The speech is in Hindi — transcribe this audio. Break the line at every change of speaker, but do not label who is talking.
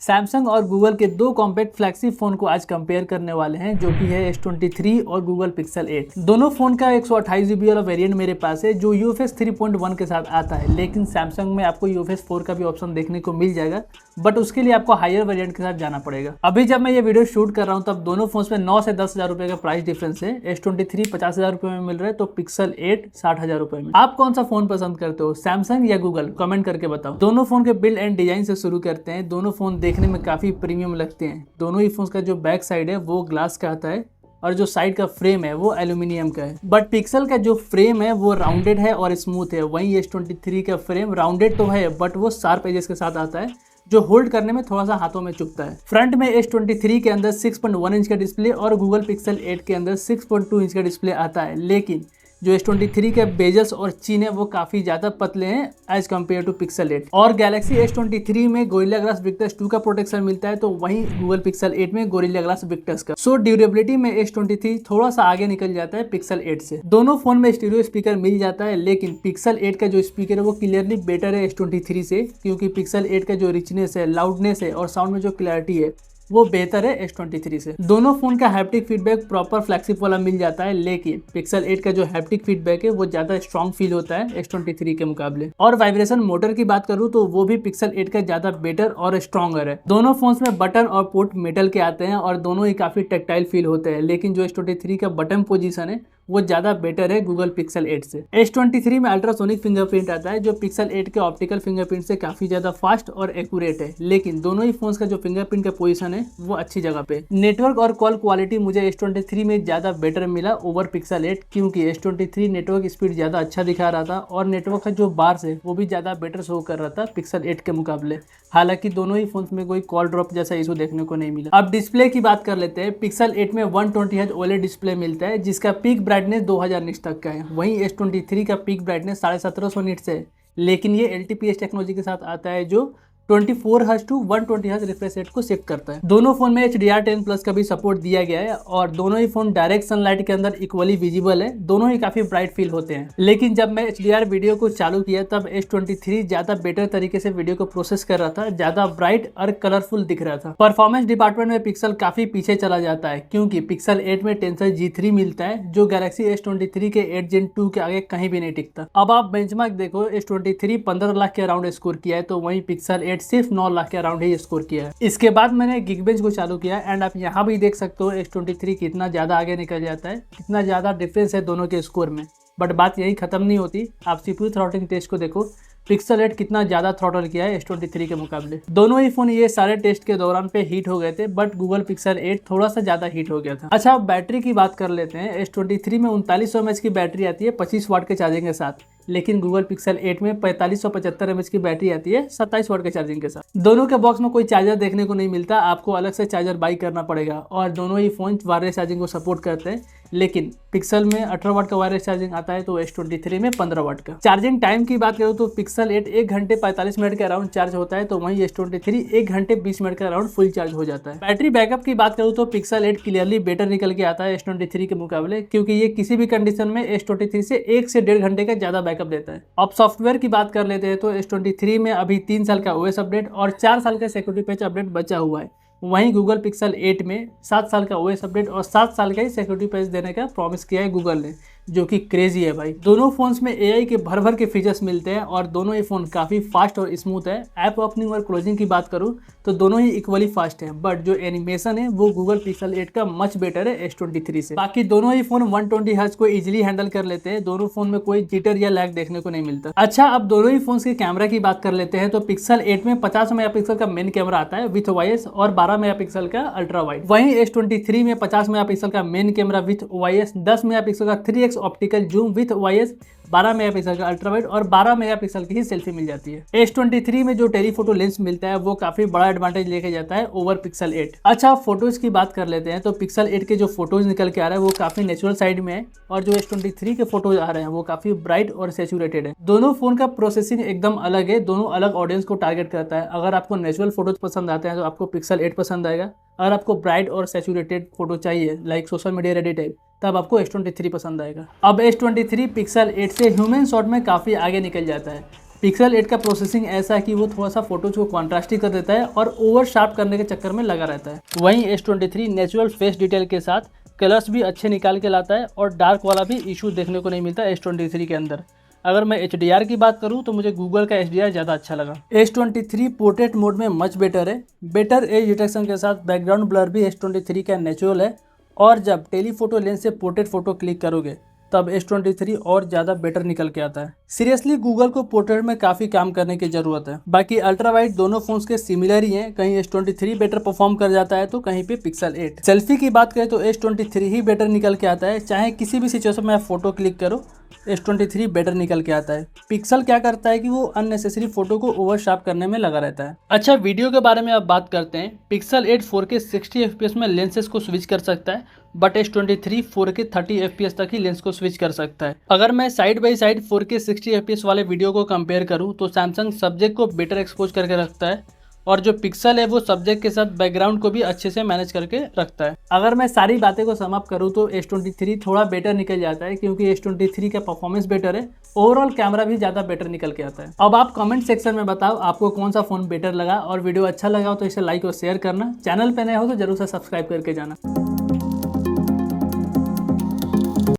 सैमसंग और गूगल के दो कॉम्पैक्ट फ्लैगशिप फोन को आज कंपेयर करने वाले हैं, जो कि है S23 और गूगल पिक्सल 8। दोनों फोन का 128GB वाला वेरिएंट मेरे पास है जो UFS 3.1 के साथ आता है, लेकिन सैमसंग में आपको UFS 4 का भी ऑप्शन देखने को मिल जाएगा, बट उसके लिए आपको हायर वेरिएंट के साथ जाना पड़ेगा। अभी जब मैं ये वीडियो शूट कर रहा हूँ तब दोनों फोन में 9 से 10,000 रुपए का प्राइस डिफरेंस है। S23 50,000 रुपए में मिल रहा है तो पिक्सल 8 60,000 रुपए में। आप कौन सा फोन पसंद करते हो, सैमसंग या गूगल? कमेंट करके बताओ। दोनों फोन के बिल्ड एंड डिजाइन से शुरू करते हैं। दोनों फोन देखने में काफी प्रीमियम लगते हैं। दोनों ही फोन का जो बैक साइड है वो ग्लास का आता है और जो साइड का फ्रेम है वो एल्यूमिनियम का है, बट पिक्सल का जो फ्रेम है वो राउंडेड है और स्मूथ है। वहीं S23 का फ्रेम राउंडेड तो है बट वो शार्प एजेस के साथ आता है जो होल्ड करने में थोड़ा सा हाथों में चुभता है। फ्रंट में S23 के अंदर 6.1 इंच का डिस्प्ले और गूगल पिक्सल 8 के अंदर 6.2 इंच का डिस्प्ले आता है, लेकिन जो S23 के बेजल्स और चिन है वो काफी ज्यादा पतले हैं एज कम्पेयर टू पिक्सल 8। और गैलेक्सी S23 में गोरिल्ला ग्लास विक्टस 2 का प्रोटेक्शन मिलता है, तो वहीं गूगल पिक्सल 8 में गोरिल्ला ग्लास विक्टस का। सो ड्यूरेबिलिटी में S23 थोड़ा सा आगे निकल जाता है पिक्सल 8 से। दोनों फोन में स्टीरियो स्पीकर मिल जाता है, लेकिन पिक्सल 8 का जो स्पीकर है वो क्लियरली बेटर है S23 से, क्योंकि पिक्सल 8 का जो रिचनेस है, लाउडनेस है और साउंड में जो क्लैरिटी है वो बेहतर है S23 से। दोनों फोन का हैप्टिक फीडबैक प्रॉपर फ्लैगशिप वाला मिल जाता है, लेकिन पिक्सल 8 का जो हैप्टिक फीडबैक है वो ज्यादा स्ट्रॉन्ग फील होता है S23 के मुकाबले। और वाइब्रेशन मोटर की बात करूं तो वो भी पिक्सल 8 का ज्यादा बेटर और स्ट्रॉन्गर है। दोनों फोन्स में बटन और पोर्ट मेटल के आते हैं और दोनों ही काफी टेक्टाइल फील होते हैं, लेकिन जो S23 का बटन पोजीशन है वो ज्यादा बेटर है गूगल पिक्सल 8 से। S23 में अल्ट्रासोनिक फिंगरप्रिंट आता है जो पिक्सल 8 के ऑप्टिकल फिंगरप्रिंट से काफी ज्यादा फास्ट और एक्यूरेट है, लेकिन दोनों ही फोन्स का जो फिंगरप्रिंट का पोजीशन है वो अच्छी जगह पे। नेटवर्क और कॉल क्वालिटी मुझे S23 में ज्यादा बेटर मिला ओवर पिक्सल 8, क्योंकि S23 नेटवर्क स्पीड ज्यादा अच्छा दिखा रहा था और नेटवर्क का जो बार्स है वो भी ज्यादा बेटर शो कर रहा था पिक्सल 8 के मुकाबले। हालांकि दोनों ही फोन्स में कोई कॉल ड्रॉप जैसा इशू देखने को नहीं मिला। अब डिस्प्ले की बात कर लेते हैं। पिक्सल 8 में 120Hz OLED डिस्प्ले मिलता है जिसका पीक ब्राइटनेस 2000 निट्स तक का है। वहीं S23 का पीक ब्राइटनेस 1750 निट्स है, लेकिन ये LTPS टेक्नोलॉजी के साथ आता है जो 24Hz to 120Hz refresh rate को शिफ्ट करता है। दोनों फोन में HDR10+ का भी सपोर्ट दिया गया है और दोनों ही फोन डायरेक्ट सनलाइट के अंदर इक्वली विजिबल है। दोनों ही काफी ब्राइट फील होते हैं, लेकिन जब मैं HDR वीडियो को चालू किया तब S23 ज्यादा बेटर तरीके से वीडियो को प्रोसेस कर रहा था, ज्यादा ब्राइट और कलरफुल दिख रहा था। परफॉर्मेंस डिपार्टमेंट में पिक्सल काफी पीछे चला जाता है, क्योंकि पिक्सल 8 में टेंसर G3 मिलता है जो गैलेक्सी S23 के 8 Gen 2 के आगे कहीं भी नहीं टिकता। अब आप बेंचमार्क देखो, S23 15 लाख के अराउंड स्कोर किया है, तो वहीं पिक्सल 8 सिर्फ 9 लाख के अराउंड ही स्कोर किया है। इसके बाद मैंने Geekbench को चालू किया एंड आप यहाँ भी देख सकते हो S23 कितना ज्यादा आगे निकल जाता है, कितना ज्यादा डिफरेंस है दोनों के स्कोर में। बट बात यही खत्म नहीं होती। आप CPU थ्रॉटलिंग टेस्ट को देखो, पिक्सल 8 कितना ज्यादा थ्रॉटल किया है S23 के मुकाबले। दोनों ही फोन ये सारे टेस्ट के दौरान पे हीट हो गए थे, बट गूगल पिक्सल 8 थोड़ा सा ज्यादा हीट हो गया था। अच्छा, अब बैटरी की बात कर लेते हैं। S23 में 3900 mAh की बैटरी आती है 25 वाट के चार्जिंग के साथ, लेकिन गूगल पिक्सल 8 में 4575 mAh की बैटरी आती है 27 वाट के चार्जिंग के साथ। दोनों के बॉक्स में कोई चार्जर देखने को नहीं मिलता, आपको अलग से चार्जर बाई करना पड़ेगा। और दोनों ही फोन वायरलेस चार्जिंग को सपोर्ट करते हैं, लेकिन पिक्सल में 18 वाट का वायरलेस चार्जिंग आता है तो S23 में 15 वाट का। चार्जिंग टाइम की बात करूँ तो पिक्सल 8 1 घंटे 45 मिनट के अराउंड चार्ज होता है, तो वहीं S23 1 घंटे 20 मिनट के अराउंड फुल चार्ज हो जाता है। बैटरी बैकअप की बात करूँ तो पिक्सल 8 क्लियरली बेटर निकल के आता है S23 के मुकाबले, क्योंकि ये किसी भी कंडीशन में S23 से 1 से 1.5 घंटे का ज्यादा बैकअप देता है। अब सॉफ्टवेयर की बात कर लेते हैं तो S23 में अभी 3 साल का OS अपडेट और 4 साल का सिक्योरिटी पैच अपडेट बचा हुआ है। वहीं गूगल पिक्सल 8 में 7 साल का OS अपडेट और 7 साल का ही सिक्योरिटी पैच देने का प्रॉमिस किया है गूगल ने, जो कि क्रेजी है भाई। दोनों फोन्स में AI के भर भर के फीचर्स मिलते हैं और दोनों ही फोन काफी फास्ट और स्मूथ है। ऐप ओपनिंग और क्लोजिंग की बात करूं तो दोनों ही इक्वली फास्ट है, बट जो एनिमेशन है वो गूगल पिक्सल 8 का मच बेटर है S23 से। बाकी दोनों ही फोन 120Hz को इजिली हैंडल कर लेते हैं। दोनों फोन में कोई जिटर या लैग देखने को नहीं मिलता। अच्छा, अब दोनों ही फोन के कैमरा की बात कर लेते हैं तो पिक्सल 8 में 50 मेगापिक्सल का मेन कैमरा आता है विथ OIS और 12 मेगापिक्सल का अल्ट्रा वाइड। वहीं S23 में 50 मेगापिक्सल का main camera with OIS, 10 megapixel का 3x optical zoom with OIS, 12 megapixel का अल्ट्रा वाइड और 12 मेगापिक्सल की ही सेल्फी मिल जाती है। S23 में जो टेलीफोटो लेंस मिलता है वो काफी बड़ा एडवांटेज लेके जाता है ओवर पिक्सल 8। अच्छा, फोटोज की बात कर लेते हैं तो पिक्सल 8 के जो फोटोज निकल के आ रहा है वो काफी नेचुरल साइड में है और जो S23 के फोटोज आ रहे हैं वो काफी ब्राइट और सैचुरेटेड है। दोनों फोन का प्रोसेसिंग एकदम अलग है, दोनों अलग ऑडियंस को टारगेट करता है। अगर आपको नेचुरल फोटोज पसंद आते हैं तो आपको पिक्सल 8 पसंद आएगा। अगर आपको ब्राइट और सैचुरेटेड फोटो चाहिए like social media ready type, तब आपको S23 पसंद आएगा। अब S23 पिक्सल 8 से ह्यूमन शॉट में काफी आगे निकल जाता है। पिक्सल 8 का प्रोसेसिंग ऐसा है कि वो थोड़ा सा फोटोज को कॉन्ट्रास्टी कर देता है और ओवर शार्प करने के चक्कर में लगा रहता है। वहीं S23 नेचुरल फेस डिटेल के साथ कलर्स भी अच्छे निकाल के लाता है और डार्क वाला भी इशू देखने को नहीं मिलता S23 के अंदर। अगर मैं HDR की बात करूं तो मुझे गूगल का HDR ज़्यादा अच्छा लगा। S23 पोर्ट्रेट मोड में मच बेटर है। बेटर एज डिटेक्शन के साथ बैकग्राउंड ब्लर भी S23 का नेचुरल है और जब टेलीफोटो लेंस से पोर्ट्रेट फोटो क्लिक करोगे तब S23 और ज़्यादा बेटर निकल के आता है। सीरियसली गूगल को पोर्ट्रेट में काफ़ी काम करने की ज़रूरत है। बाकी अल्ट्रा वाइड दोनों फोन्स के सिमिलर ही हैं, कहीं S23 बेटर परफॉर्म कर जाता है तो कहीं पे पिक्सल 8। सेल्फी की बात करें तो S23 ही बेटर निकल के आता है, चाहे किसी भी सिचुएशन में आप फोटो क्लिक करो S23 बेटर निकल के आता है। पिक्सल क्या करता है कि वो अननेसेसरी फोटो को ओवर शार्प करने में लगा रहता है। अच्छा, वीडियो के बारे में अब बात करते हैं। पिक्सल 8 4K 60 fps में लेंसेज को स्विच कर सकता है, बट S23 4K 30 fps तक ही लेंस को स्विच कर सकता है। अगर मैं side by side 4K 60 fps वाले वीडियो को कंपेयर करूं तो सैमसंग सब्जेक्ट को बेटर एक्सपोज करके रखता है और जो पिक्सल है वो सब्जेक्ट के साथ बैकग्राउंड को भी अच्छे से मैनेज करके रखता है। अगर मैं सारी बातें को समाप्त करूं तो S23 थोड़ा बेटर निकल जाता है क्योंकि S23 का परफॉर्मेंस बेटर है, ओवरऑल कैमरा भी ज़्यादा बेटर निकल के आता है। अब आप कमेंट सेक्शन में बताओ आपको कौन सा फ़ोन बेटर लगा और वीडियो अच्छा लगा हो तो इसे लाइक और शेयर करना। चैनल पे नए हो तो जरूर से सब्सक्राइब करके जाना।